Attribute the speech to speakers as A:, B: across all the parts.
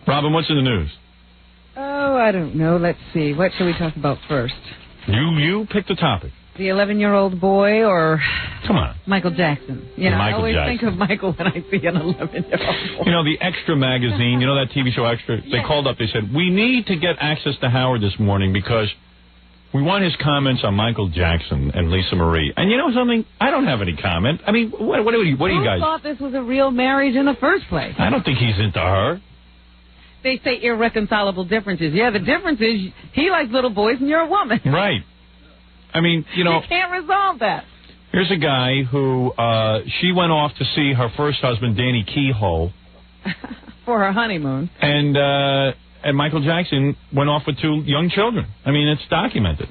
A: Robin, what's in the news?
B: Oh, I don't know. Let's see. What shall we talk about first?
A: You pick the topic.
B: The 11-year-old boy or...
A: Come on.
B: Michael Jackson. You know, I always think of Michael when I see an 11-year-old boy.
A: You know, the Extra magazine, you know that TV show Extra? They called up, they said, we need to get access to Howard this morning because we want his comments on Michael Jackson and Lisa Marie. And you know something? I don't have any comment. I mean, what do you guys...
B: Who thought this was a real marriage in the first place?
A: I don't think he's into her.
B: They say irreconcilable differences. Yeah, the difference is he likes little boys and you're a woman.
A: Right. I mean, you know...
B: You can't resolve that.
A: Here's a guy who, she went off to see her first husband, Danny Keyhole.
B: For her honeymoon.
A: And Michael Jackson went off with 2 young children. I mean, it's documented.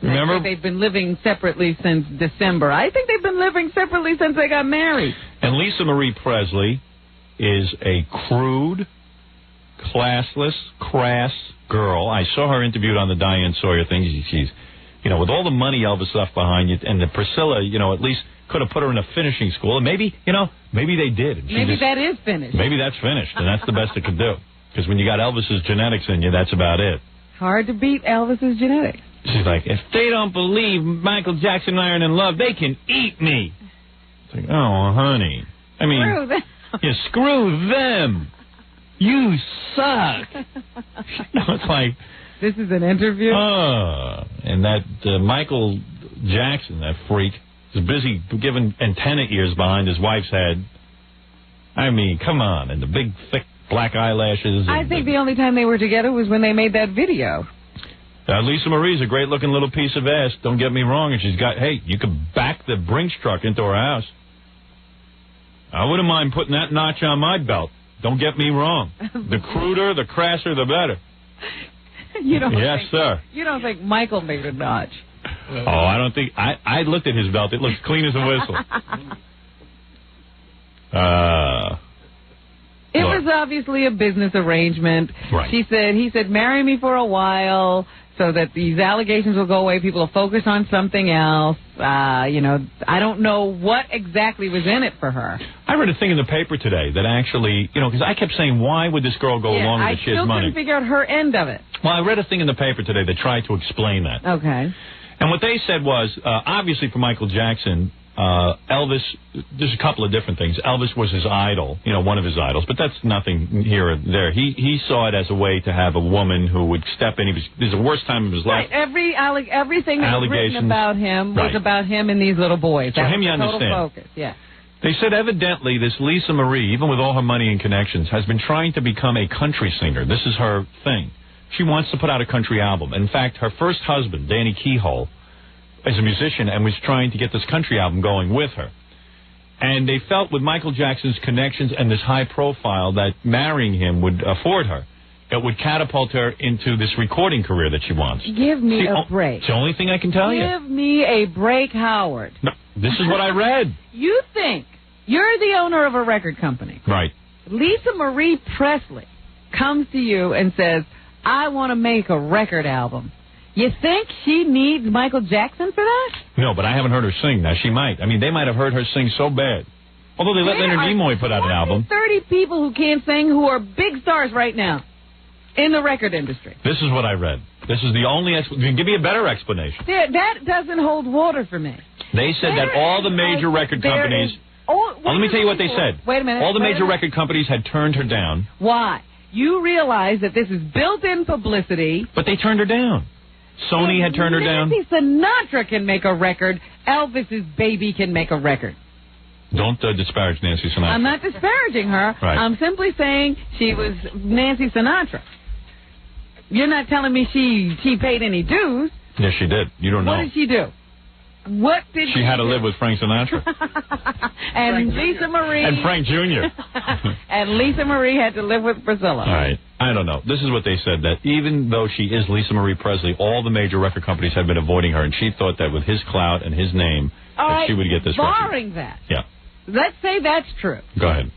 A: Remember?
B: They've been living separately since December. I think they've been living separately since they got married.
A: And Lisa Marie Presley is a crude, classless, crass girl. I saw her interviewed on the Diane Sawyer thing. She's, you know, with all the money Elvis left behind you, and the Priscilla, you know, at least could have put her in a finishing school. And maybe, you know, maybe they did.
B: Maybe that is finished.
A: Maybe that's finished, and that's the best it could do. Because when you got Elvis's genetics in you, that's about it.
B: Hard to beat Elvis's genetics.
A: She's like, if they don't believe Michael Jackson and I are in love, they can eat me. It's like, oh, honey. I mean,
B: screw them.
A: Yeah, screw them. You suck. It's like...
B: This is an interview?
A: And that Michael Jackson, that freak, is busy giving antenna ears behind his wife's head. I mean, come on. And the big, thick black eyelashes.
B: I think the only time they were together was when they made that video.
A: Lisa Marie's a great looking little piece of ass. Don't get me wrong. And she's got, hey, you could back the Brinks truck into her house. I wouldn't mind putting that notch on my belt. Don't get me wrong. The cruder, the crasser, the better.
B: You don't
A: yes, sir.
B: You don't think Michael made a notch?
A: Oh, I don't think... I looked at his belt. It looks clean as a whistle.
B: It was obviously a business arrangement.
A: Right.
B: He said, marry me for a while so that these allegations will go away. People will focus on something else. You know, I don't know what exactly was in it for her.
A: I read a thing in the paper today that actually, you know, because I kept saying, why would this girl go along with it? She has money.
B: I still couldn't figure out her end of it.
A: Well, I read a thing in the paper today that tried to explain that.
B: Okay.
A: And what they said was, obviously for Michael Jackson, Elvis, there's a couple of different things. Elvis was his idol, you know, one of his idols, but that's nothing here or there. He saw it as a way to have a woman who would step in. This is the worst time of his life.
B: Right. Everything that was written about him was about him and these little boys.
A: So
B: that
A: him,
B: was
A: you
B: the total
A: understand.
B: Focus. Yeah.
A: They said evidently this Lisa Marie, even with all her money and connections, has been trying to become a country singer. This is her thing. She wants to put out a country album. In fact, her first husband, Danny Keyhole, is a musician and was trying to get this country album going with her. And they felt with Michael Jackson's connections and this high profile that marrying him would afford her. It would catapult her into this recording career that she wants.
B: Give me a break.
A: It's the only thing I can tell you.
B: Give me a break, Howard.
A: No, this is what I read.
B: You think you're the owner of a record company.
A: Right.
B: Lisa Marie Presley comes to you and says, I want to make a record album. You think she needs Michael Jackson for that?
A: No, but I haven't heard her sing. Now, she might. I mean, they might have heard her sing so bad. Although they let Leonard Nimoy put out an album.
B: 30 people who can't sing who are big stars right now in the record industry.
A: This is what I read. This is the only... Give me a better explanation.
B: That doesn't hold water for me.
A: They said that all the major record companies... let me tell you what they said.
B: Wait a minute.
A: All the major record companies had turned her down.
B: Why? You realize that this is built-in publicity.
A: But they turned her down. Sony had turned her down.
B: Nancy Sinatra can make a record. Elvis's baby can make a record.
A: Don't disparage Nancy Sinatra.
B: I'm not disparaging her.
A: Right.
B: I'm simply saying she was Nancy Sinatra. You're not telling me she paid any dues.
A: Yes, she did. You don't know.
B: What did she do? What did
A: she had to live with Frank Sinatra.
B: And Lisa Marie.
A: And Frank Jr.
B: And Lisa Marie had to live with Priscilla.
A: All right. I don't know. This is what they said, that even though she is Lisa Marie Presley, all the major record companies have been avoiding her, and she thought that with his clout and his name, that she would get this record.
B: Barring that.
A: Yeah.
B: Let's say that's true.
A: Go ahead.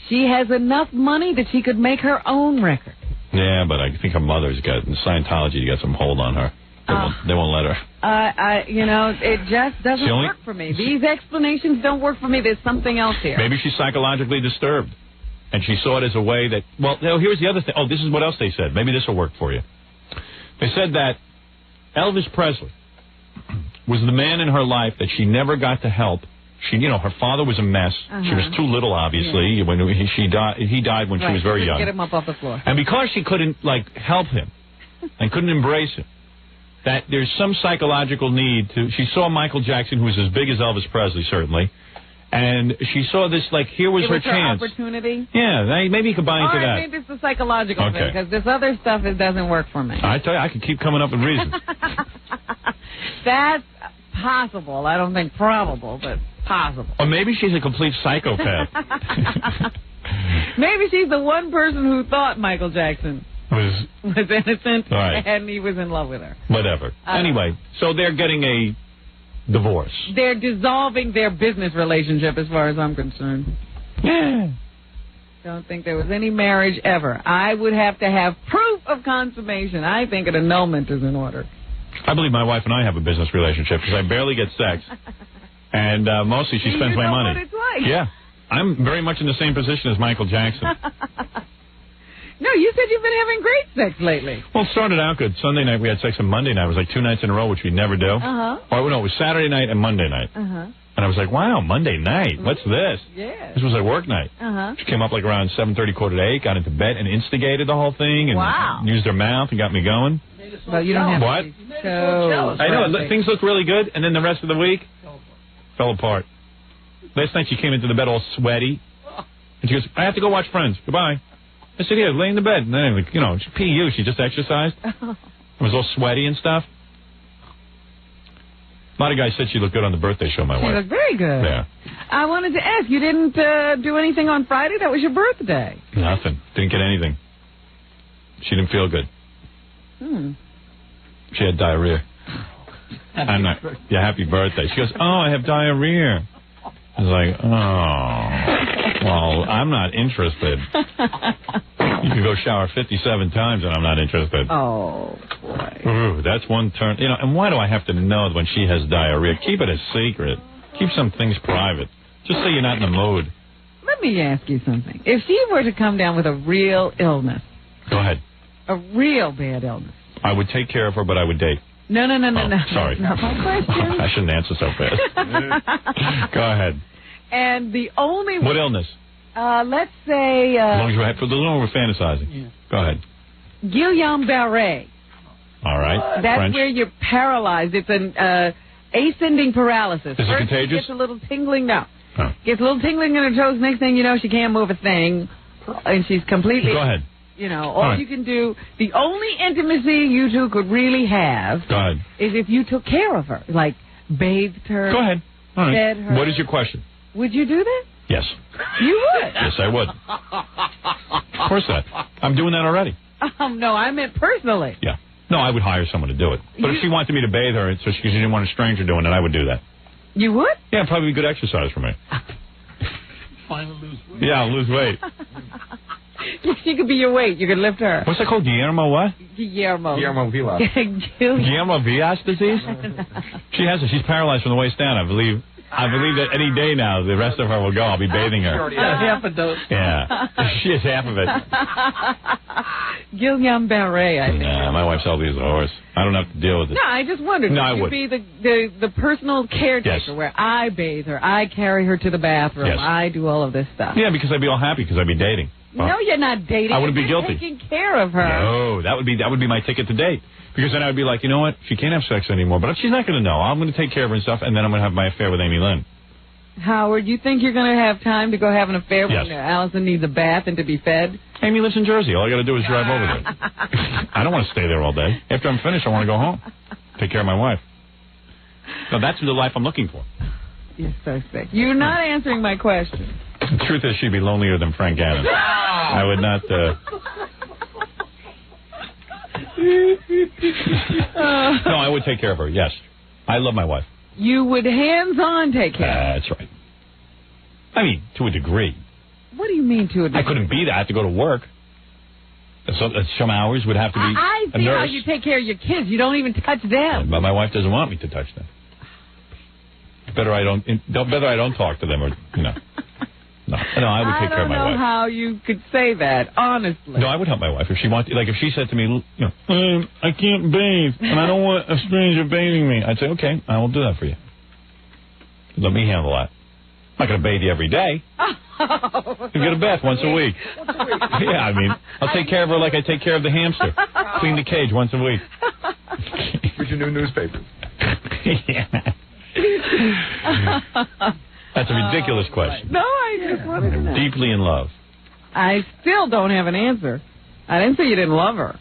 B: She has enough money that she could make her own record.
A: Yeah, but I think her mother's got, in Scientology, got some hold on her. They won't let her.
B: You know, it just doesn't work for me. These explanations don't work for me. There's something else here.
A: Maybe she's psychologically disturbed. And she saw it as a way that, well, here's the other thing. Oh, this is what else they said. Maybe this will work for you. They said that Elvis Presley was the man in her life that she never got to help. Her father was a mess. She was too little, obviously. When he died when she was very young.
B: Get him up off the floor.
A: And because she couldn't, help him and couldn't embrace him, that there's some psychological need to... She saw Michael Jackson, who was as big as Elvis Presley, certainly, and she saw this, here was her chance.
B: Opportunity?
A: Yeah, maybe you could buy into that.
B: Maybe it's the psychological thing, because this other stuff, it doesn't work for me.
A: I tell you, I could keep coming up with reasons.
B: That's possible. I don't think probable, but possible.
A: Or maybe she's a complete psychopath.
B: Maybe she's the one person who thought Michael Jackson was innocent,
A: right,
B: and he was in love with her.
A: Whatever. Anyway, so they're getting a divorce.
B: They're dissolving their business relationship, as far as I'm concerned.
A: Yeah.
B: Don't think there was any marriage ever. I would have to have proof of consummation. I think an annulment is in order.
A: I believe my wife and I have a business relationship because I barely get sex, and mostly she spends my money.
B: What it's like.
A: Yeah. I'm very much in the same position as Michael Jackson.
B: No, you said you've been having great sex lately.
A: Well, it started out good. Sunday night we had sex, and Monday night it was like 2 nights in a row, which we never do. Or no, it was Saturday night and Monday night. And I was like, wow, Monday night, what's this?
B: Yeah.
A: This was like work night. She came up around 7:30, 7:45, got into bed and instigated the whole thing and used her mouth and got me going.
B: But you don't have
A: what? I know, things looked really good, and then the rest of the week fell apart. Last night she came into the bed all sweaty, and she goes, I have to go watch Friends. Goodbye. I said, here, lay in the bed. And then, she PU, she just exercised. It was all sweaty and stuff. A lot of guys said she looked good on the birthday show, my wife.
B: She looked very good.
A: Yeah.
B: I wanted to ask, you didn't do anything on Friday? That was your birthday.
A: Nothing. Didn't get anything. She didn't feel good. She had diarrhea. Happy birthday. She goes, I have diarrhea. I was like, well, I'm not interested. You can go shower 57 times and I'm not interested.
B: Oh, boy.
A: Ooh, that's one turn. And why do I have to know when she has diarrhea? Keep it a secret. Keep some things private. Just say you're not in the mood.
B: Let me ask you something. If she were to come down with a real illness.
A: Go ahead.
B: A real bad illness.
A: I would take care of her, but I would date.
B: No.
A: Sorry.
B: That's not my question.
A: I shouldn't answer so fast. Go ahead.
B: And the only...
A: What illness?
B: Let's say...
A: as long as we're fantasizing. Yeah. Go ahead.
B: Guillain-Barré.
A: All right.
B: That's
A: French.
B: where you're paralyzed. It's an ascending paralysis.
A: Is it contagious?
B: She gets a little tingling now. Gets a little tingling in her toes. Next thing you know, she can't move a thing. And she's completely...
A: Go ahead.
B: All you can do, the only intimacy you two could really have is if you took care of her, like bathed her.
A: Go ahead. All right.
B: Fed her.
A: What is your question?
B: Would you do that?
A: Yes.
B: You would?
A: Yes, I would. Of course not. I'm doing that already.
B: No, I meant personally.
A: Yeah. No, I would hire someone to do it. But if she wanted me to bathe her because she didn't want a stranger doing it, I would do that.
B: You would?
A: Yeah, it'd probably be good exercise for me.
C: Finally lose weight.
A: Yeah, I'll lose weight.
B: She could be your weight. You could lift her.
A: What's that called? Guillermo what?
B: Guillermo
D: Villas.
A: Guillermo Villas disease? She has it. She's paralyzed from the waist down. I believe that any day now, the rest of her will go. I'll be bathing her.
C: Half a dose.
A: Yeah. She has half of it.
B: Guillain-Barré, I think.
A: Nah, my wife's healthy as a horse. I don't have to deal with it.
B: No, I just wondered.
A: No, I
B: would you be the personal caretaker where I bathe her, I carry her to the bathroom, I do all of this stuff?
A: Yeah, because I'd be all happy because I'd be dating.
B: No, you're not dating.
A: I wouldn't be
B: You're
A: guilty.
B: Taking care of her.
A: No, that would be my ticket to date. Because then I would be like, you know what? She can't have sex anymore. But she's not going to know. I'm going to take care of her and stuff, and then I'm going to have my affair with Amy Lynn.
B: Howard, you think you're going to have time to go have an affair when Allison needs a bath and to be fed?
A: Amy lives in Jersey. All I got to do is drive over there. I don't want to stay there all day. After I'm finished, I want to go home. Take care of my wife. So that's the life I'm looking for.
B: You're so sick. You're not answering my question.
A: The truth is, she'd be lonelier than Frank Gannon. I would not... No, I would take care of her, yes. I love my wife.
B: You would hands-on take care of her?
A: That's right. I mean, to a degree.
B: What do you mean to a degree?
A: I couldn't be there. I have to go to work. Some hours would have to be
B: I
A: a
B: see
A: nurse.
B: how you take care of your kids. You don't even touch them.
A: But my wife doesn't want me to touch them. Better I don't talk to them, or No, I would take care of my
B: I don't know
A: wife.
B: how you could say that, honestly.
A: No, I would help my wife if she wanted. Like if she said to me, I can't bathe and I don't want a stranger bathing me. I'd say, okay, I will do that for you. Let me handle that. I'm not going to bathe you every day. You get a bath once a week. Yeah, I mean, I'll take care of her like I take care of the hamster. Clean the cage once a week.
D: Here's your new newspaper.
A: Yeah. That's a ridiculous question.
B: No, I just wanted to know.
A: Deeply in love.
B: I still don't have an answer. I didn't say you didn't love her.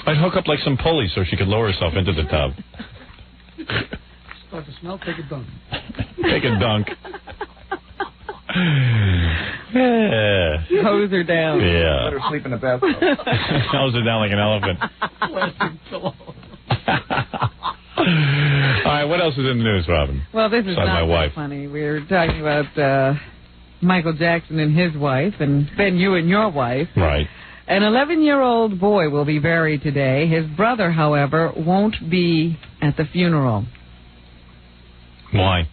A: I'd hook up like some pulleys so she could lower herself into the tub.
C: Start to smell, take a dunk.
A: Take a dunk. Yeah.
B: Hose her down.
A: Yeah.
D: Let her sleep in the bathtub.
A: Hose her down like an elephant.
C: Plastic pillow.
A: All right, what else is in the news, Robin?
B: Well, this is
A: Besides
B: not
A: my
B: that
A: wife.
B: funny. We were talking about Michael Jackson and his wife, and then you and your wife.
A: Right.
B: An 11-year-old boy will be buried today. His brother, however, won't be at the funeral
A: Why?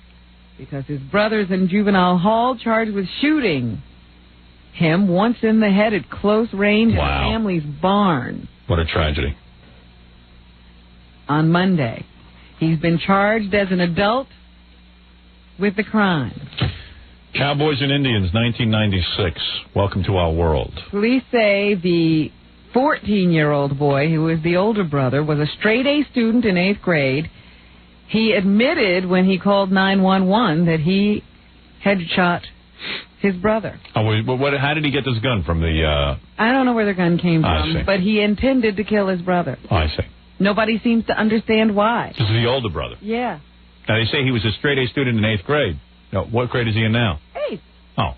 B: because his brother's in juvenile hall charged with shooting him once in the head at close range in
A: Wow.
B: the family's barn
A: What a tragedy.
B: on Monday. He's been charged as an adult with the crime.
A: Cowboys and Indians, 1996. Welcome to our world.
B: Police say the 14-year-old boy, who is the older brother, was a straight-A student in 8th grade. He admitted when he called 911 that he had shot his brother.
A: Oh, how did he get this gun from the...
B: I don't know where the gun came
A: I
B: from,
A: see.
B: but he intended to kill his brother.
A: Oh, I see.
B: Nobody seems to understand why.
A: This is the older brother.
B: Yeah.
A: Now, they say he was a straight-A student in 8th grade. No, what grade is he in now?
B: Hey.
A: Oh.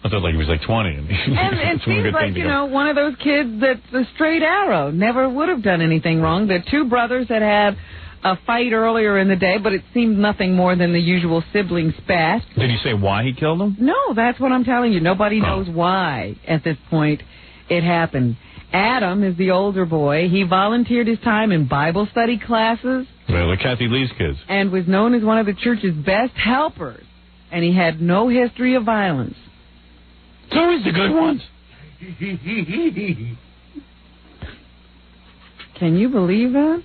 A: I thought like he was like 20.
B: And it seems like, one of those kids that's a straight arrow. Never would have done anything wrong. The two brothers had a fight earlier in the day, but it seemed nothing more than the usual sibling spat.
A: Did he say why he killed him?
B: No, that's what I'm telling you. Nobody knows why at this point it happened. Adam is the older boy. He volunteered his time in Bible study classes
A: Well, the Kathy Lee's kids.
B: and was known as one of the church's best helpers. And he had no history of violence.
A: It's always the good ones.
B: Can you believe that?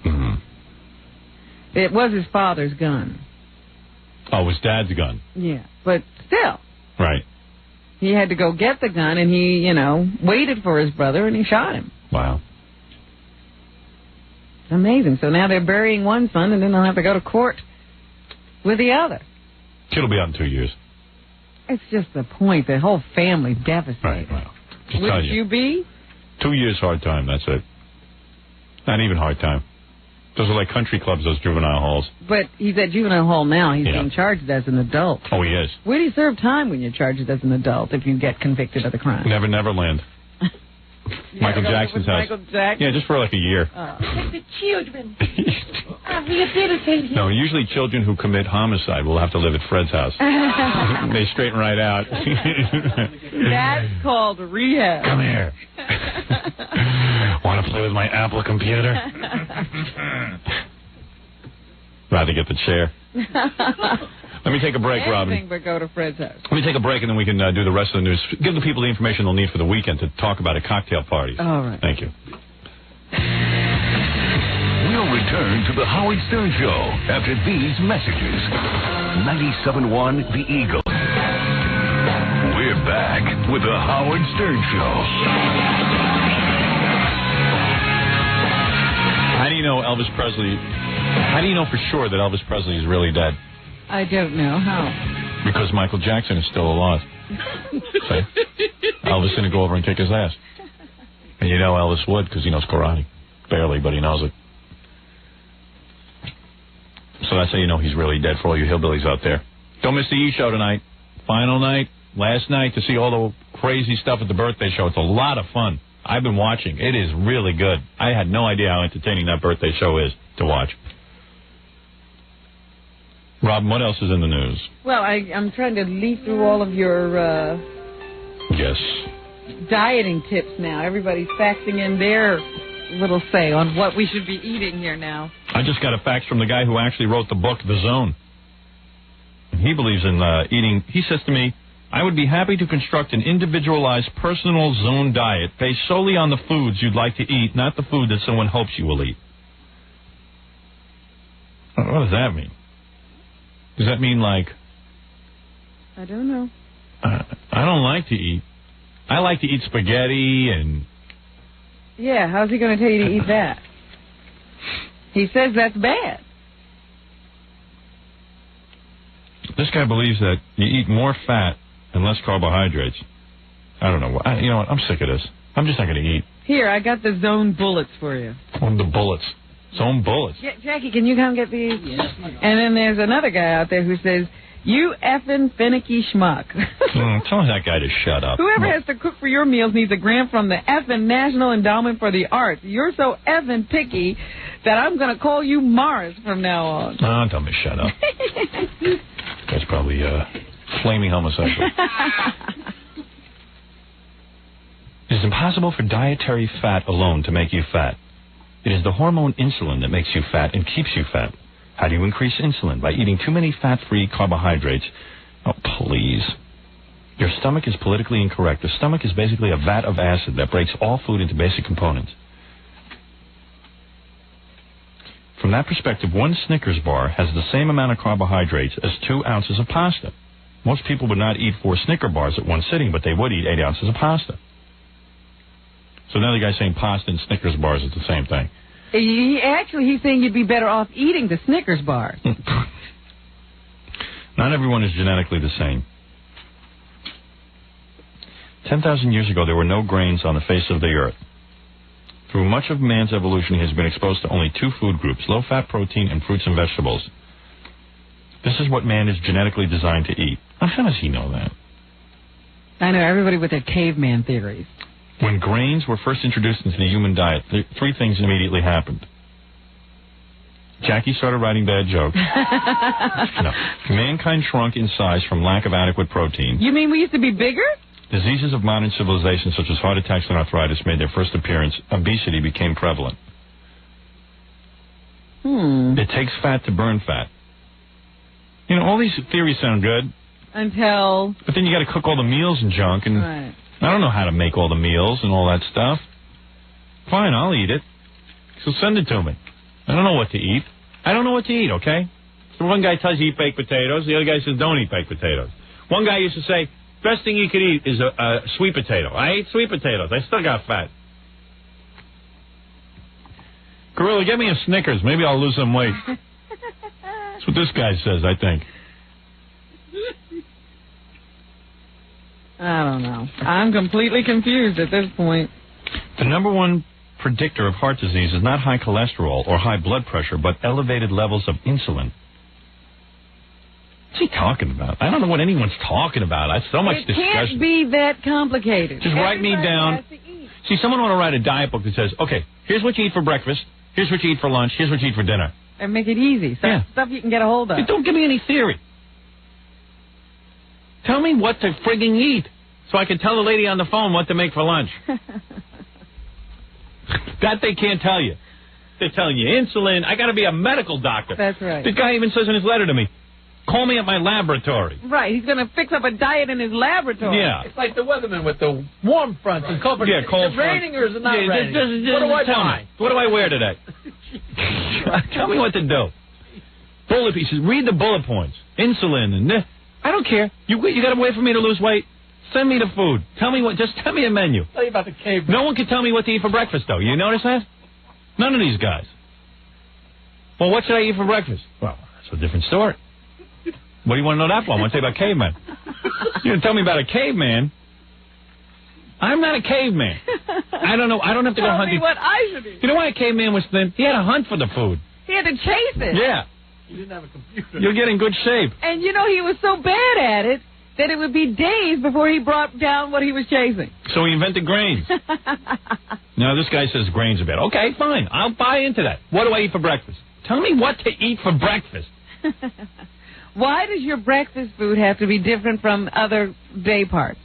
A: Mm-hmm.
B: It was his father's gun.
A: Oh, it was Dad's gun.
B: Yeah, but still,
A: Right.
B: he had to go get the gun, and he, waited for his brother, and he shot him.
A: Wow.
B: Amazing. So now they're burying one son, and then they'll have to go to court with the other.
A: Kid will be out in 2 years.
B: It's just the point. The whole family's devastated.
A: Right, well. Just
B: Would
A: tell
B: you be?
A: 2 years hard time, that's it. Not even hard time. Those are like country clubs, those juvenile halls.
B: But he's at juvenile hall now. He's
A: Yeah.
B: being charged as an adult.
A: Oh, he is.
B: Where do you serve time when you're charged as an adult if you get convicted of the crime?
A: Never Neverland. Michael
B: Yeah,
A: Jackson's house.
B: Michael Jackson?
A: Yeah, just for like a year.
E: The children. Rehabilitated.
A: No, usually children who commit homicide will have to live at Fred's house. They straighten right out.
B: That's called rehab.
A: Come here. Want to play with my Apple computer? Rather get the chair. Let me take a break, Robin.
B: Anything but go to Fred's house.
A: Let me take a break, and then we can do the rest of the news. Give the people the information they'll need for the weekend to talk about at cocktail parties.
B: All right.
A: Thank you.
F: We'll return to the Howard Stern Show after these messages. 97.1 The Eagle. We're back with the Howard Stern Show.
A: How do you know Elvis Presley? How do you know for sure that Elvis Presley is really dead?
B: I don't know how.
A: Because Michael Jackson is still alive. See? Elvis didn't go over and kick his ass. And you know Elvis would because he knows karate. Barely, but he knows it. So that's how you know he's really dead for all you hillbillies out there. Don't miss the E! Show tonight. Final night, last night, to see all the crazy stuff at the birthday show. It's a lot of fun. I've been watching. It is really good. I had no idea how entertaining that birthday show is to watch. Robin, what else is in the news?
B: Well, I'm trying to leaf through all of your
A: Yes.
B: dieting tips now. Everybody's faxing in their little say on what we should be eating here now.
A: I just got a fax from the guy who actually wrote the book, The Zone. He believes in eating. He says to me, I would be happy to construct an individualized personal zone diet based solely on the foods you'd like to eat, not the food that someone hopes you will eat. What does that mean? Does that mean like...
B: I don't know.
A: I don't like to eat. I like to eat spaghetti and...
B: Yeah, how's he going to tell you to eat that? He says that's bad.
A: This guy believes that you eat more fat and less carbohydrates. I don't know. You know what? I'm sick of this. I'm just not going to eat.
B: Here, I got the Zone bullets for you.
A: The bullets. Zone bullets.
B: Jackie, can you come get these?
C: Yes, my God.
B: And then there's another guy out there who says, you effing finicky schmuck.
A: Tell that guy to shut up.
B: Whoever has to cook for your meals needs a grant from the effing National Endowment for the Arts. You're so effing picky that I'm going to call you Mars from now on.
A: Oh, tell me to shut up. That's probably flaming homosexual. It is impossible for dietary fat alone to make you fat. It is the hormone insulin that makes you fat and keeps you fat. How do you increase insulin? By eating too many fat-free carbohydrates. Oh, please. Your stomach is politically incorrect. The stomach is basically a vat of acid that breaks all food into basic components. From that perspective, one Snickers bar has the same amount of carbohydrates as 2 ounces of pasta. Most people would not eat 4 Snicker bars at one sitting, but they would eat 8 ounces of pasta. So now the guy's saying pasta and Snickers bars is the same thing.
B: He's saying you'd be better off eating the Snickers bar.
A: Not everyone is genetically the same. 10,000 years ago, there were no grains on the face of the earth. Through much of man's evolution, he has been exposed to only 2 food groups, low-fat protein and fruits and vegetables. This is what man is genetically designed to eat. How does he know that?
B: I know, everybody with their caveman theories.
A: When grains were first introduced into the human diet, 3 things immediately happened. Jackie started writing bad jokes. No. Mankind shrunk in size from lack of adequate protein.
B: You mean we used to be bigger?
A: Diseases of modern civilization, such as heart attacks and arthritis, made their first appearance. Obesity became prevalent. It takes fat to burn fat. You know, all these theories sound good.
B: Until...
A: But then you got to cook all the meals and junk, and
B: right.
A: I don't know how to make all the meals and all that stuff. Fine, I'll eat it. So send it to me. I don't know what to eat. I don't know what to eat, okay? So one guy tells you eat baked potatoes. The other guy says don't eat baked potatoes. One guy used to say, best thing you could eat is a sweet potato. I ate sweet potatoes. I still got fat. Gorilla, get me a Snickers. Maybe I'll lose some weight. That's what this guy says, I think.
B: I don't know. I'm completely confused at this point.
A: The number one predictor of heart disease is not high cholesterol or high blood pressure, but elevated levels of insulin. What's he talking about? I don't know what anyone's talking about. I so much discussion.
B: It can't be that complicated.
A: Just write me down. See, someone ought to write a diet book that says, okay, here's what you eat for breakfast, here's what you eat for lunch, here's what you eat for dinner.
B: And make it easy. Stuff you can get a hold of.
A: Don't give me any theory. Tell me what to frigging eat so I can tell the lady on the phone what to make for lunch. That they can't tell you. They're telling you insulin. I got to be a medical doctor.
B: That's right.
A: The guy even says in his letter to me, call me at my laboratory.
B: Right. He's going to fix up a diet in his laboratory.
A: Yeah.
C: It's like the weatherman with the warm fronts and cold fronts.
A: Yeah, cold
C: Is it raining or is it not raining?
A: What do I buy? What do I wear today? Tell me what to do. Bullet pieces. Read the bullet points. Insulin and this. I don't care. You got to wait for me to lose weight. Send me the food. Tell me just tell me a menu.
C: Tell you about the cave.
A: No one can tell me what to eat for breakfast, though. You notice that? None of these guys. Well, what should I eat for breakfast? Well, that's a different story. What do you want to know that for? I want to tell you about cavemen. You're going to tell me about a caveman? I'm not a caveman. I don't know. I don't have to go hunting.
B: Tell me what I should eat.
A: You know why a caveman was thin? He had to hunt for the food.
B: He had to chase it.
A: Yeah.
C: You didn't have a computer.
A: You'll get in good shape.
B: And you know he was so bad at it that it would be days before he brought down what he was chasing.
A: So he invented grains. Now this guy says grains are bad. Okay, fine. I'll buy into that. What do I eat for breakfast? Tell me what to eat for breakfast.
B: Why does your breakfast food have to be different from other day parts?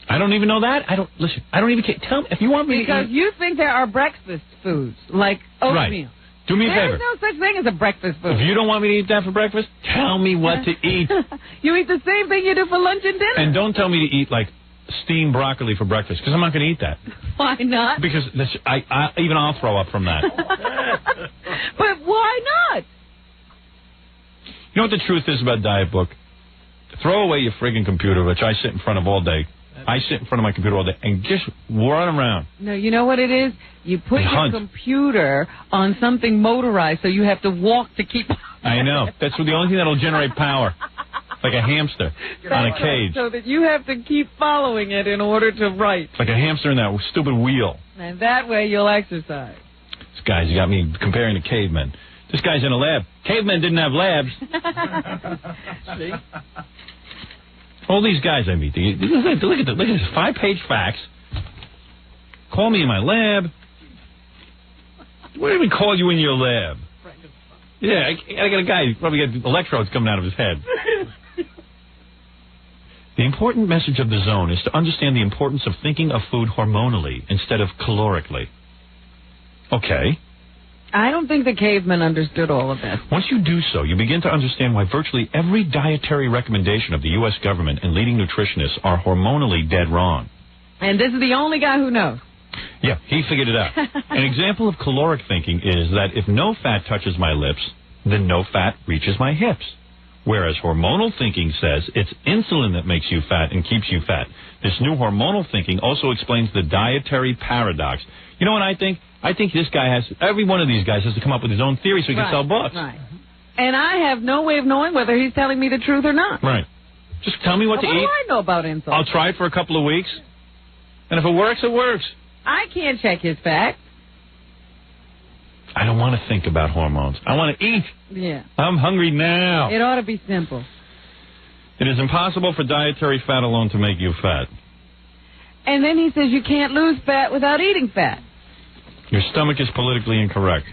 A: I don't even know that. I don't even care. Tell me if you want me
B: because
A: to eat.
B: You think there are breakfast foods like oatmeal.
A: Right. Do me a favor.
B: There's no such thing as a breakfast food.
A: If you don't want me to eat that for breakfast, tell me what to eat.
B: You eat the same thing you do for lunch and dinner.
A: And don't tell me to eat, like, steamed broccoli for breakfast, because I'm not going to eat that.
B: Why not?
A: Because I'll throw up from that.
B: But why not?
A: You know what the truth is about Diet Book? Throw away your friggin' computer, which I sit in front of all day. I sit in front of my computer all day and just run around.
B: No, you know what it is? You put your computer on something motorized, so you have to walk to keep.
A: I know. That's the only thing that'll generate power. Like a hamster on a cage.
B: So that you have to keep following it in order to write.
A: Like a hamster in that stupid wheel.
B: And that way you'll exercise.
A: This guy's got me comparing to cavemen. This guy's in a lab. Cavemen didn't have labs.
C: See?
A: All these guys I meet. Look at this 5-page facts. Call me in my lab. What do we call you in your lab? Yeah, I got a guy who's probably got electrodes coming out of his head. The important message of the zone is to understand the importance of thinking of food hormonally instead of calorically. Okay.
B: I don't think the cavemen understood all of that.
A: Once you do so, you begin to understand why virtually every dietary recommendation of the U.S. government and leading nutritionists are hormonally dead wrong.
B: And this is the only guy who knows.
A: Yeah, he figured it out. An example of caloric thinking is that if no fat touches my lips, then no fat reaches my hips. Whereas hormonal thinking says it's insulin that makes you fat and keeps you fat. This new hormonal thinking also explains the dietary paradox. You know what I think? I think this guy every one of these guys has to come up with his own theory so he can sell books.
B: Right. And I have no way of knowing whether he's telling me the truth or not.
A: Right. Just tell me what to eat.
B: What do I know about insulin?
A: I'll try it for a couple of weeks. And if it works, it works.
B: I can't check his facts.
A: I don't want to think about hormones. I want to eat.
B: Yeah.
A: I'm hungry now.
B: It ought to be simple.
A: It is impossible for dietary fat alone to make you fat.
B: And then he says you can't lose fat without eating fat.
A: Your stomach is politically incorrect.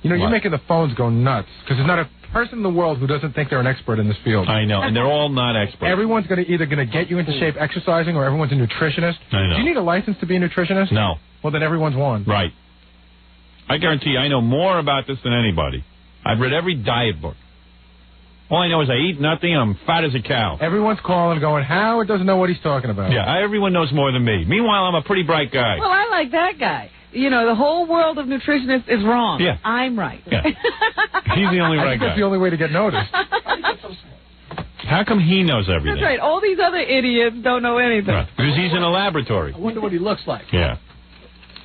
D: You know, you're making the phones go nuts, because there's not a person in the world who doesn't think they're an expert in this field.
A: I know, and they're all not experts.
D: Everyone's either going to get you into shape exercising, or everyone's a nutritionist.
A: I know.
D: Do you need a license to be a nutritionist?
A: No.
D: Well, then everyone's one.
A: Right. I guarantee you, I know more about this than anybody. I've read every diet book. All I know is I eat nothing and I'm fat as a cow.
D: Everyone's calling going, Howard doesn't know what he's talking about.
A: Yeah, everyone knows more than me. Meanwhile, I'm a pretty bright guy.
B: Well, I like that guy. You know, the whole world of nutritionists is wrong.
A: Yeah.
B: I'm right.
A: Yeah. He's the only
D: I
A: right
D: think
A: guy.
D: that's the only way to get noticed.
A: How come he knows everything?
B: That's right. All these other idiots don't know anything.
A: Right. Because he's in a laboratory.
C: I wonder what he looks like.
A: Yeah.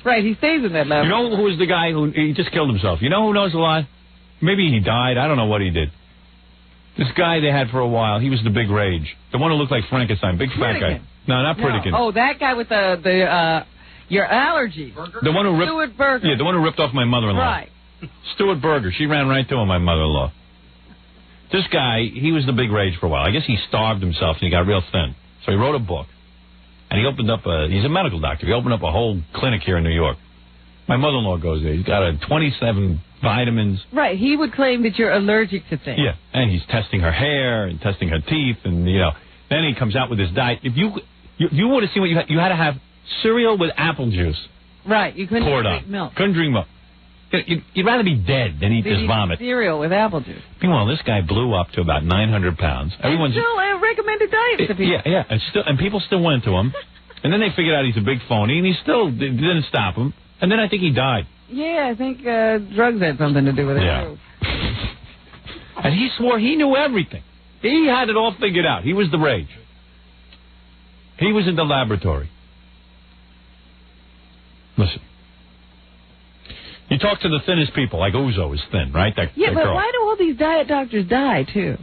B: Right, he stays in that laboratory.
A: You know who was the guy he just killed himself? You know who knows a lot? Maybe he died. I don't know what he did. This guy they had for a while, he was the big rage. The one who looked like Frankenstein, big fat guy. No, not Pritikin.
B: Oh, that guy with your allergy.
A: The one who ripped
B: Stuart Berger.
A: Yeah, the one who ripped off my mother-in-law.
B: Right.
A: Stuart Berger. She ran right to him, my mother-in-law. This guy, he was the big rage for a while. I guess he starved himself and he got real thin. So he wrote a book. And he opened up he's a medical doctor. He opened up a whole clinic here in New York. My mother-in-law goes there. He's got 27 vitamins.
B: Right. He would claim that you're allergic to things.
A: Yeah. And he's testing her hair and testing her teeth. And, then he comes out with his diet. If you would have seen what you had to have cereal with apple juice.
B: Right. You couldn't drink milk.
A: Couldn't drink milk. You'd rather be dead than eat this vomit.
B: Cereal with apple juice.
A: Meanwhile, this guy blew up to about 900 pounds. Everyone's
B: still recommended diet to people.
A: Yeah. And people still went to him. And then they figured out he's a big phony, and he still didn't stop him. And then I think he died.
B: Yeah, I think drugs had something to do with it.
A: Yeah. And he swore he knew everything. He had it all figured out. He was the rage. He was in the laboratory. Listen. You talk to the thinnest people, like Uzo is thin, right? That
B: but
A: girl.
B: why do all these diet doctors die, too?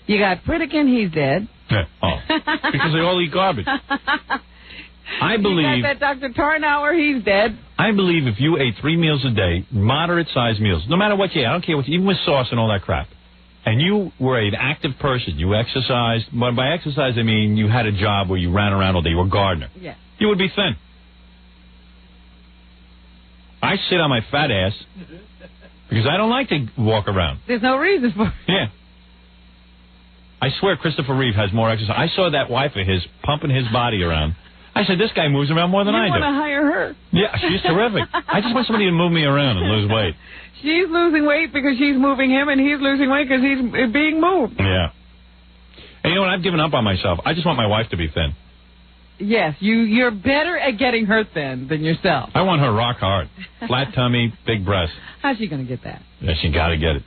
B: You got Pritikin, he's dead.
A: Yeah. Oh. Because they all eat garbage. I believe...
B: You got that Dr. Tarnower, he's dead.
A: I believe if you ate 3 meals a day, moderate-sized meals, no matter what you ate, I don't care what you, even with sauce and all that crap, and you were an active person, you exercised, but by exercise I mean you had a job where you ran around all day, you were a gardener.
B: Yeah.
A: You would be thin. I sit on my fat ass because I don't like to walk around.
B: There's no reason for it.
A: Yeah. I swear Christopher Reeve has more exercise. I saw that wife of his pumping his body around. I said, this guy moves around more than I do.
B: You want to hire her?
A: Yeah, she's terrific. I just want somebody to move me around and lose weight.
B: She's losing weight because she's moving him, and he's losing weight because he's being moved.
A: Yeah. And you know what? I've given up on myself. I just want my wife to be thin.
B: Yes, you're better at getting her thin than yourself.
A: I want her rock hard. Flat tummy, big breasts.
B: How's she going to get that?
A: Yeah, she got to get it.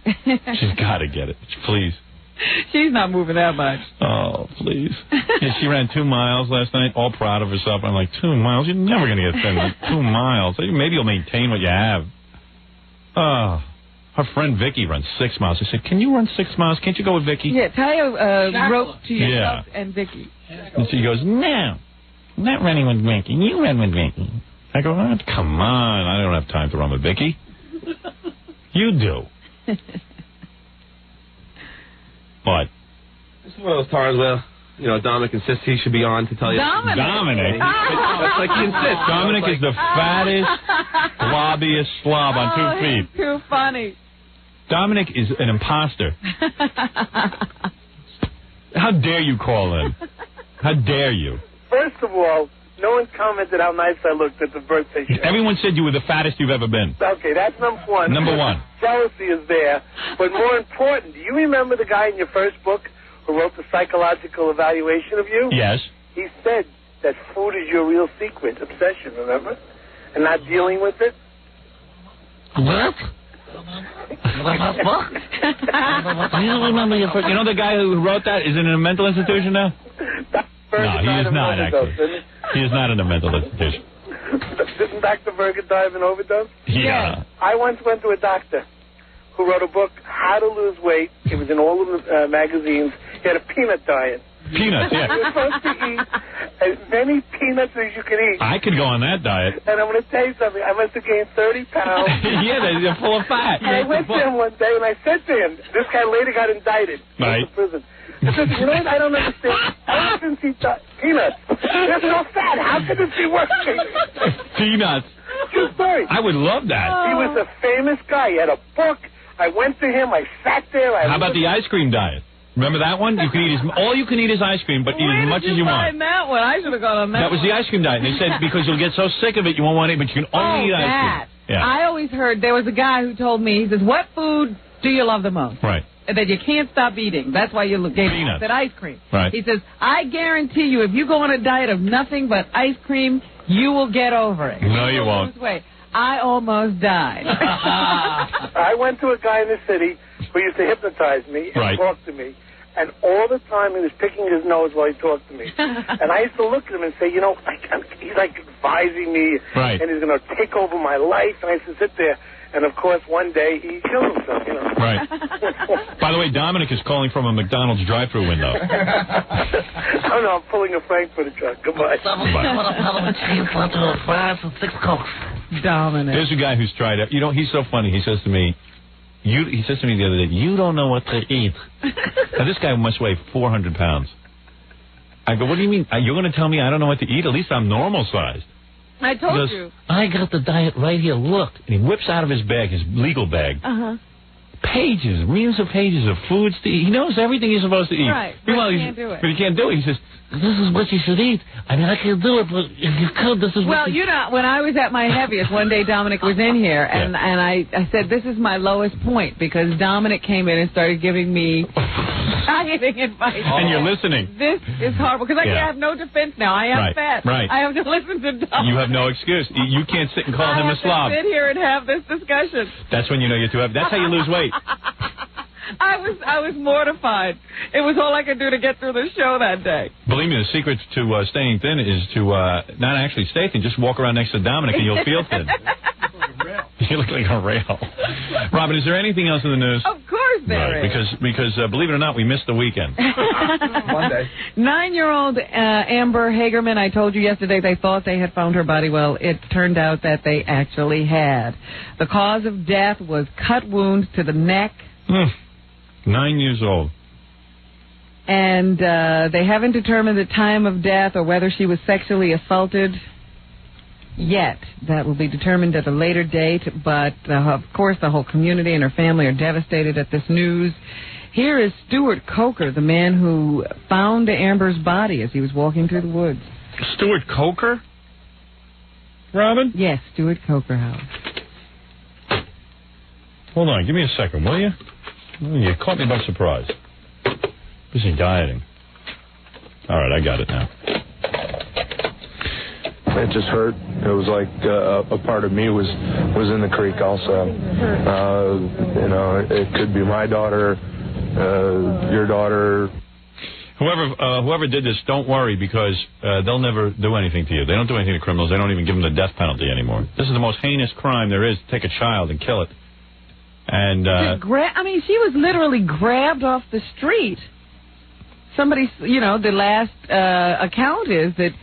A: She's got to get it. Please.
B: She's not moving that much.
A: Oh, please. Yeah, she ran 2 miles last night, all proud of herself. I'm like, 2 miles? You're never going to get thin. Like 2 miles. Maybe you'll maintain what you have. Oh. Her friend Vicky runs 6 miles. I said, can you run 6 miles? Can't you go with Vicky?
B: Yeah, tie a rope to yourself and Vicky.
A: And she goes, no. I'm not running with Vicky. You run with Vicky. I go, oh, come on. I don't have time to run with Vicky. You do. What?
G: This is one of those times where, Dominic insists he should be on to tell you.
A: Dominic?
G: That's like he insists.
A: Dominic is the fattest, globbiest slob on 2 feet.
B: He's too funny.
A: Dominic is an imposter. How dare you call in? How dare you?
H: First of all, no one commented how nice I looked at the birthday show.
A: Everyone said you were the fattest you've ever been.
H: Okay, that's number one.
A: Number one.
H: Jealousy is there. But more important, do you remember the guy in your first book who wrote the psychological evaluation of you?
A: Yes.
H: He said that food is your real secret, obsession, remember? And not dealing with it?
A: What? You don't remember your first... You know the guy who wrote that is in a mental institution now? No, he is not, actually. He is not in a mental institution.
H: Didn't Dr. Berger die of an overdose?
A: Yeah.
H: I once went to a doctor who wrote a book, How to Lose Weight. It was in all of the magazines. He had a peanut diet.
A: Peanuts, yeah.
H: You're supposed to eat as many peanuts as you can eat.
A: I could go on that diet.
H: And I'm going to tell you something. I must have gained 30 pounds.
A: Yeah, they're full of fat.
H: And I went to him one day, and I said to him, this guy later got indicted.
A: Right.
H: To prison. I said, you know what? I don't understand. Ever since he thought peanuts, they're so fat. How could this be working?
A: Peanuts.
H: True story.
A: I would love that.
H: He was a famous guy. He had a book. I went to him. I sat there.
A: How about the ice cream diet? Remember that one? You can eat all you can eat is ice cream, but eat as much as you want.
B: Find that one? I should have gone on that.
A: That was the ice cream diet. And they said because you'll get so sick of it, you won't want it, but you can only eat ice cream. Yeah.
B: I always heard there was a guy who told me, he says, what food do you love the most?
A: Right.
B: That you can't stop eating. That's why you gave
A: Peanuts.
B: that ice cream.
A: Right.
B: He says, I guarantee you, if you go on a diet of nothing but ice cream, you will get over it.
A: No, you won't.
B: I almost died.
H: I went to a guy in the city who used to hypnotize me and talk to me. And all the time he was picking his nose while he talked to me. And I used to look at him and say, he's like advising me.
A: Right.
H: And he's going to take over my life. And I used to sit there. And, of course, one day he killed himself,
A: Right. By the way, Dominic is calling from a McDonald's drive-thru window.
H: Oh, no, I'm pulling a Frankfurter truck. Goodbye.
B: Dominic.
A: There's a guy who's tried it. He's so funny. He says to me, he says to me the other day, you don't know what to eat. Now, this guy must weigh 400 pounds. I go, what do you mean? You're going to tell me I don't know what to eat? At least I'm normal sized.
B: I told you.
A: I got the diet right here. Look. And he whips out of his bag, his legal bag, pages, reams of pages of foods to eat. He knows everything he's supposed to eat.
B: Right. But he can't do it.
A: But he can't do it. He says, this is what you should eat. I mean, I can't do it, but if you could, this is
B: what you know, when I was at my heaviest, one day Dominic was in here, and I said, this is my lowest point, because Dominic came in and started giving me dieting advice.
A: And you're listening.
B: This is horrible, because I have no defense now. I am fat.
A: Right.
B: I have to listen to Dominic.
A: You have no excuse. You can't sit and call him a slob.
B: I have to sit here and have this discussion.
A: That's when you know you're too heavy. That's how you lose weight.
B: I was mortified. It was all I could do to get through the show that day.
A: Believe me, the secret to staying thin is to not actually stay thin. Just walk around next to Dominic and you'll feel thin. You look like a rail. Robin, is there anything else in the news?
B: Of course there is.
A: Because believe it or not, we missed the weekend.
D: Monday.
B: 9-year-old Amber Hagerman, I told you yesterday they thought they had found her body. Well, it turned out that they actually had. The cause of death was cut wounds to the neck.
A: 9 years old.
B: And they haven't determined the time of death or whether she was sexually assaulted yet. That will be determined at a later date. But, of course, the whole community and her family are devastated at this news. Here is Stuart Coker, the man who found Amber's body as he was walking through the woods.
A: Stuart Coker? Robin?
B: Yes, Stuart Coker, Howard.
A: Hold on, give me a second, will you? You caught me by surprise. Busy dieting. All right, I got it now.
I: It just hurt. It was like a part of me was in the creek also. It could be my daughter, your daughter.
A: Whoever did this, don't worry, because they'll never do anything to you. They don't do anything to criminals. They don't even give them the death penalty anymore. This is the most heinous crime there is, to take a child and kill it. And
B: she was literally grabbed off the street. Somebody, the last account is that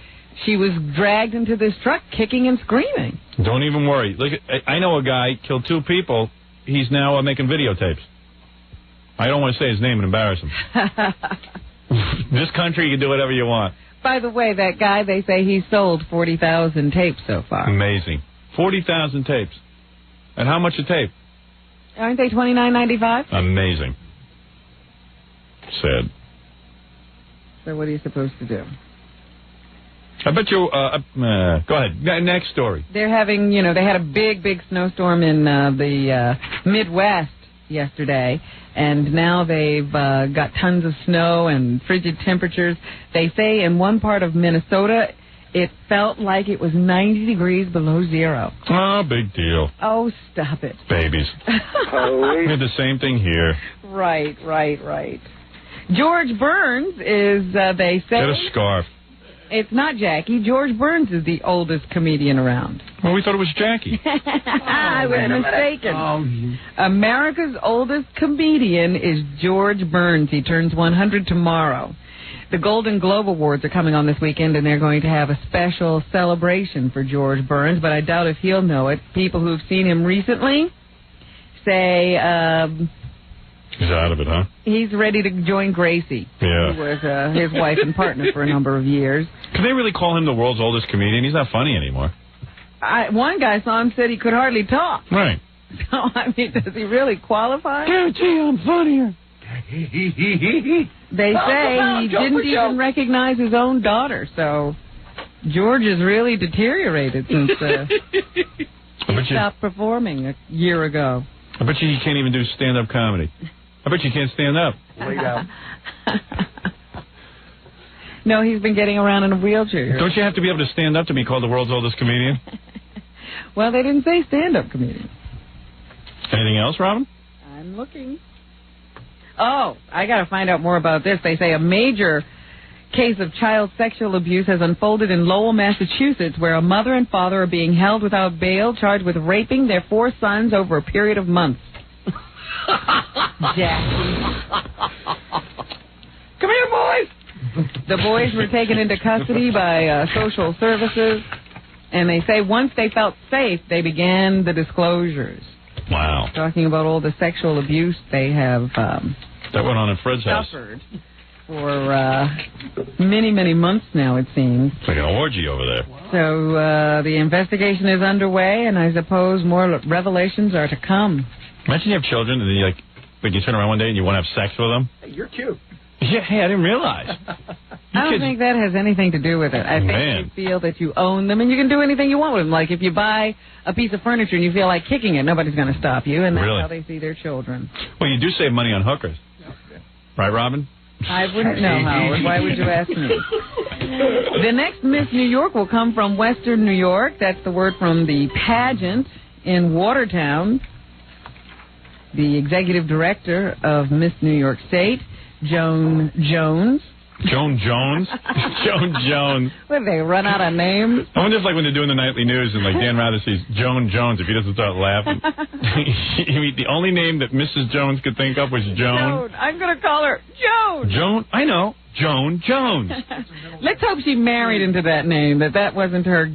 B: she was dragged into this truck kicking and screaming.
A: Don't even worry. Look, I know a guy killed 2 people. He's now making videotapes. I don't want to say his name and embarrass him. This country, you can do whatever you want.
B: By the way, that guy, they say he sold 40,000 tapes so far.
A: Amazing. 40,000 tapes. And how much a tape?
B: Aren't they $29.95?
A: Amazing. Sad.
B: So what are you supposed to do?
A: I bet you, go ahead. Next story.
B: They're having, they had a big snowstorm in the Midwest yesterday, and now they've got tons of snow and frigid temperatures. They say in one part of Minnesota, it felt like it was 90 degrees below zero.
A: Oh, big deal.
B: Oh, stop it.
A: Babies. We had the same thing here.
B: Right. George Burns is, they say...
A: Get a scarf.
B: It's not Jackie. George Burns is the oldest comedian around.
A: Well, we thought it was Jackie.
B: I was mistaken. America's oldest comedian is George Burns. He turns 100 tomorrow. The Golden Globe Awards are coming on this weekend, and they're going to have a special celebration for George Burns, but I doubt if he'll know it. People who've seen him recently say...
A: he's out of it, huh?
B: He's ready to join Gracie.
A: Yeah.
B: Who was his wife and partner for a number of years.
A: Can they really call him the world's oldest comedian? He's not funny anymore.
B: One guy saw him, said he could hardly talk.
A: Right.
B: So, does he really qualify?
A: Guarantee I'm funnier.
B: They say he didn't even recognize his own daughter, so George has really deteriorated since he stopped performing a year ago.
A: I bet you can't even do stand-up comedy. I bet you can't stand up.
C: Lay down.
B: No, he's been getting around in a wheelchair.
A: Don't you have to be able to stand up to be called the world's oldest comedian?
B: Well, they didn't say stand-up comedian.
A: Anything else, Robin?
B: I'm looking. Oh, I got to find out more about this. They say a major case of child sexual abuse has unfolded in Lowell, Massachusetts, where a mother and father are being held without bail, charged with raping their 4 sons over a period of months. Jackie.
C: Come here, boys!
B: The boys were taken into custody by social services, and they say once they felt safe, they began the disclosures.
A: Wow.
B: Talking about all the sexual abuse they have
A: that went on in Fred's house.
B: Suffered for many, many months now, it seems.
A: It's like an orgy over there.
B: So the investigation is underway, and I suppose more revelations are to come.
A: Imagine you have children, and then you turn around one day and you want to have sex with them.
C: Hey, you're cute.
A: Yeah, hey, I didn't realize.
B: I don't think that has anything to do with it. I think you feel that you own them, and you can do anything you want with them. Like if you buy a piece of furniture and you feel like kicking it, nobody's going to stop you, and that's how they see their children.
A: Well, you do save money on hookers. Right, Robin?
B: I wouldn't know, Howard. Why would you ask me? The next Miss New York will come from Western New York. That's the word from the pageant in Watertown. The executive director of Miss New York State, Joan Jones.
A: Joan Jones? Joan Jones.
B: What, did they run out of names?
A: I wonder if, like, when they're doing the nightly news and, like, Dan Rather sees Joan Jones, if he doesn't start laughing. The only name that Mrs. Jones could think of was Joan.
B: I'm going to call her Joan.
A: Joan? I know. Joan Jones.
B: Let's hope she married into that name, that wasn't her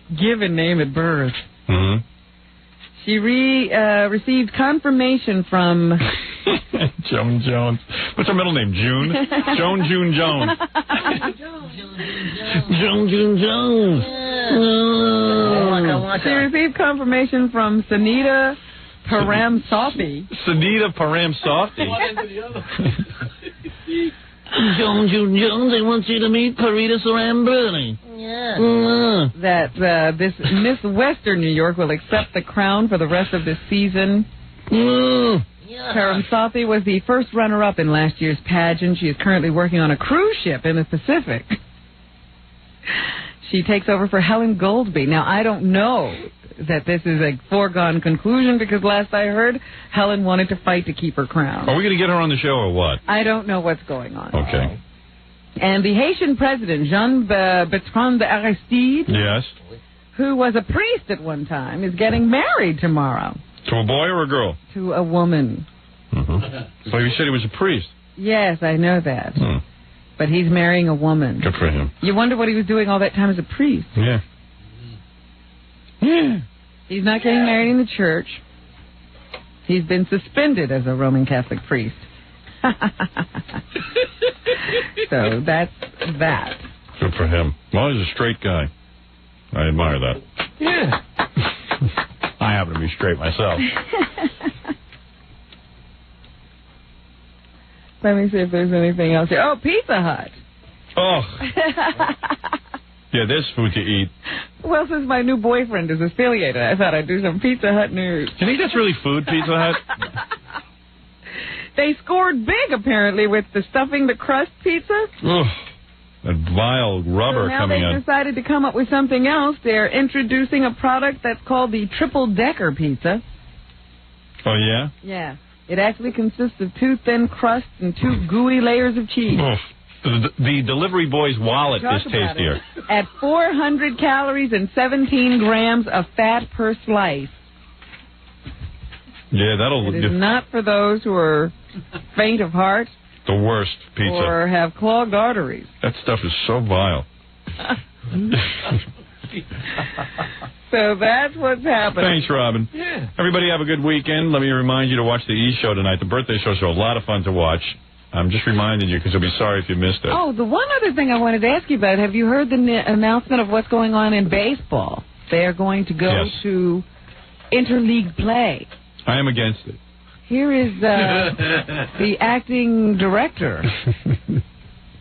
B: given name at birth.
A: Mm-hmm.
B: She received confirmation from...
A: Joan Jones. What's her middle name? June? Joan June Jones. Joan June Jones.
B: She received confirmation from Sunita Paramsauti.
A: Sunita Paramsauti?
J: Jones, I want you to meet Parita Sarambirni.
E: Yeah.
B: That this Miss Western New York will accept the crown for the rest of this season. Paramsathi was the first runner-up in last year's pageant. She is currently working on a cruise ship in the Pacific. She takes over for Helen Goldby. Now, I don't know that this is a foregone conclusion because last I heard, Helen wanted to fight to keep her crown.
A: Are we going to get her on the show or what?
B: I don't know what's going on.
A: Okay.
B: And the Haitian president, Jean-Bertrand Aristide,
A: yes,
B: who was a priest at one time, is getting married tomorrow.
A: To a boy or a girl?
B: To a woman.
A: Mm-hmm. So you said he was a priest?
B: Yes, I know that. But he's marrying a woman.
A: Good for him.
B: You wonder what he was doing all that time as a priest.
A: Yeah.
B: He's not getting married in the church. He's been suspended as a Roman Catholic priest. So that's that.
A: Good for him. Well, he's a straight guy. I admire that.
B: Yeah.
A: I happen to be straight myself.
B: Let me see if there's anything else here. Oh, Pizza Hut.
A: Oh. Yeah, there's food to eat.
B: Well, since my new boyfriend is affiliated, I thought I'd do some Pizza Hut news.
A: Do you think that's really food, Pizza Hut?
B: They scored big, apparently, with the stuffing the crust pizza.
A: Ugh. That vile rubber coming
B: Now
A: in.
B: they've decided to come up with something else. They're introducing a product that's called the Triple Decker Pizza.
A: Oh, yeah?
B: Yeah. It actually consists of 2 thin crusts and 2 gooey layers of cheese.
A: Ugh. The delivery boy's wallet is tastier.
B: At 400 calories and 17 grams of fat per slice.
A: Yeah, that'll...
B: It is not for those who are faint of heart.
A: The worst pizza.
B: Or have clogged arteries.
A: That stuff is so vile.
B: So that's what's happening.
A: Thanks, Robin.
B: Yeah.
A: Everybody have a good weekend. Let me remind you to watch the E! Show tonight. The birthday shows are a lot of fun to watch. I'm just reminding you because you'll be sorry if you missed it.
B: Oh, the one other thing I wanted to ask you about, have you heard the announcement of what's going on in baseball? They are going to go to interleague play.
A: I am against it.
B: Here is the acting director,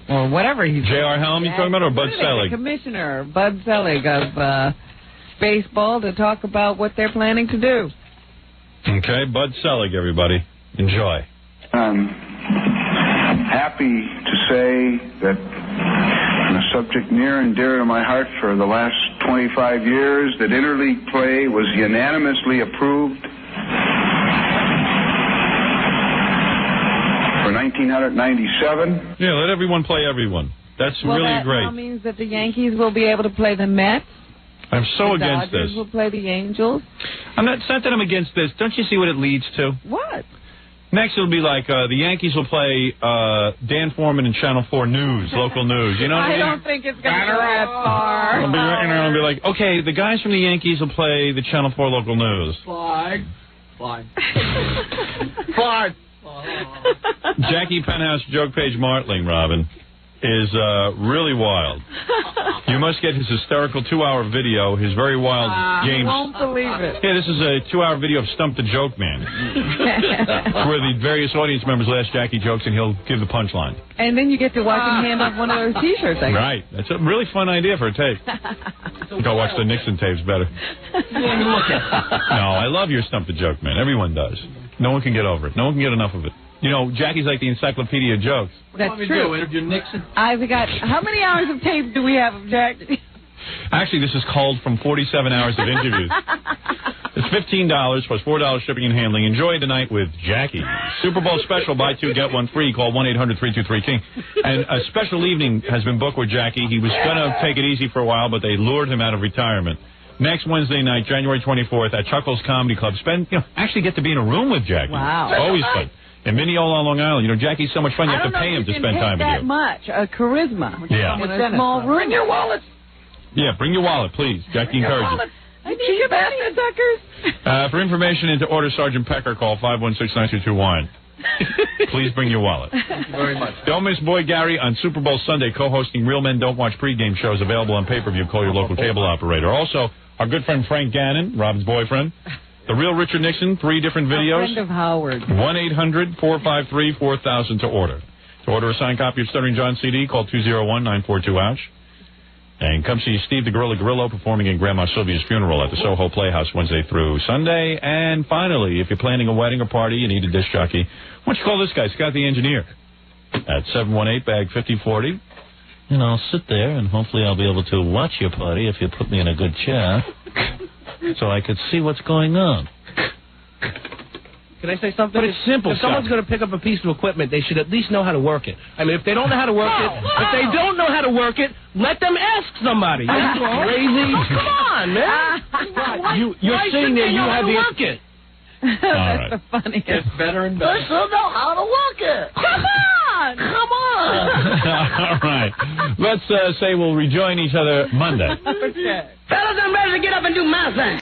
B: or whatever he's...
A: J.R. Helm, you talking about, or Bud Selig?
B: Commissioner Bud Selig of baseball to talk about what they're planning to do.
A: Okay, Bud Selig, everybody. Enjoy.
K: I'm happy to say that on a subject near and dear to my heart for the last 25 years, that interleague play was unanimously approved for 1997.
A: Yeah, let everyone play everyone. That's really great.
B: That now means that the Yankees will be able to play the Mets.
A: I'm so
B: the
A: against
B: Dodgers
A: this.
B: will play the Angels.
A: It's not that I'm against this. Don't you see what it leads to?
B: What?
A: Next, it'll be like the Yankees will play Dan Foreman and Channel 4 News, local news. You know what I mean?
B: I don't think it's going to go that far.
A: I'll be like, okay, the guys from the Yankees will play the Channel 4 local news.
C: Flag.
A: Jackie Penthouse Joke Page Martling, Robin, is really wild. You must get his hysterical 2-hour video, his very wild games.
B: I won't believe it.
A: Yeah, this is a 2-hour video of Stump the Joke Man, where the various audience members will ask Jackie jokes and he'll give the punchline.
B: And then you get to watch him hand up one of those T-shirts.
A: Right. That's a really fun idea for a tape. Go watch the Nixon tapes better. No, I love your Stump the Joke Man. Everyone does. No one can get over it. No one can get enough of it. You know, Jackie's like the encyclopedia of jokes.
B: That's true.
C: Interview Nixon.
B: I've got... How many hours of tape do we have of Jackie?
A: Actually, this is culled from 47 hours of interviews. It's $15 plus $4 shipping and handling. Enjoy tonight with Jackie. Super Bowl special, buy 2, get 1 free. Call 1-800-323-KING. And a special evening has been booked with Jackie. He was going to take it easy for a while, but they lured him out of retirement. Next Wednesday night, January 24th, at Chuckles Comedy Club. Actually get to be in a room with Jackie.
B: Wow.
A: It's always fun. In Mineola, Long Island. You know, Jackie's so much fun, you have to pay him to spend time with you.
B: that much. Charisma.
A: Yeah.
B: In a small room. Bring your wallet.
A: Yeah, bring your wallet, please. Jackie encourages
B: I need your basket, suckers.
A: For information and to order Sergeant Pecker, call 516-9221. Please bring your wallet.
C: Thank you very much.
A: Don't miss Boy Gary on Super Bowl Sunday, co-hosting Real Men Don't Watch pregame shows available on pay-per-view. Call your local cable operator. Also, our good friend Frank Gannon, Robin's boyfriend. The Real Richard Nixon, 3 different videos.
B: A friend of Howard.
A: 1-800-453-4000 to order. To order a signed copy of Stuttering John CD, call 201-942-OUCH. And come see Steve the Gorilla Grillo performing in Grandma Sylvia's funeral at the Soho Playhouse Wednesday through Sunday. And finally, if you're planning a wedding or party, you need a disc jockey, why don't you call this guy, Scott the Engineer, at 718-BAG-5040.
J: And I'll sit there, and hopefully I'll be able to watch your party if you put me in a good chair so I could see what's going on.
C: Can I say something?
J: But it's simple,
C: If someone's going to pick up a piece of equipment, they should at least know how to work it. I mean, if they don't know how to work it, if they don't know how to work it, let them ask somebody. Are you crazy? Oh, come on, man. You're saying that you have the work it.
A: All right.
B: That's the funniest.
C: It's better and better.
J: I still know how to work it.
E: Come on!
J: Come on.
A: All right. Let's say we'll rejoin each other Monday.
B: Okay.
E: Fellas, I'm ready to get up and do my thing.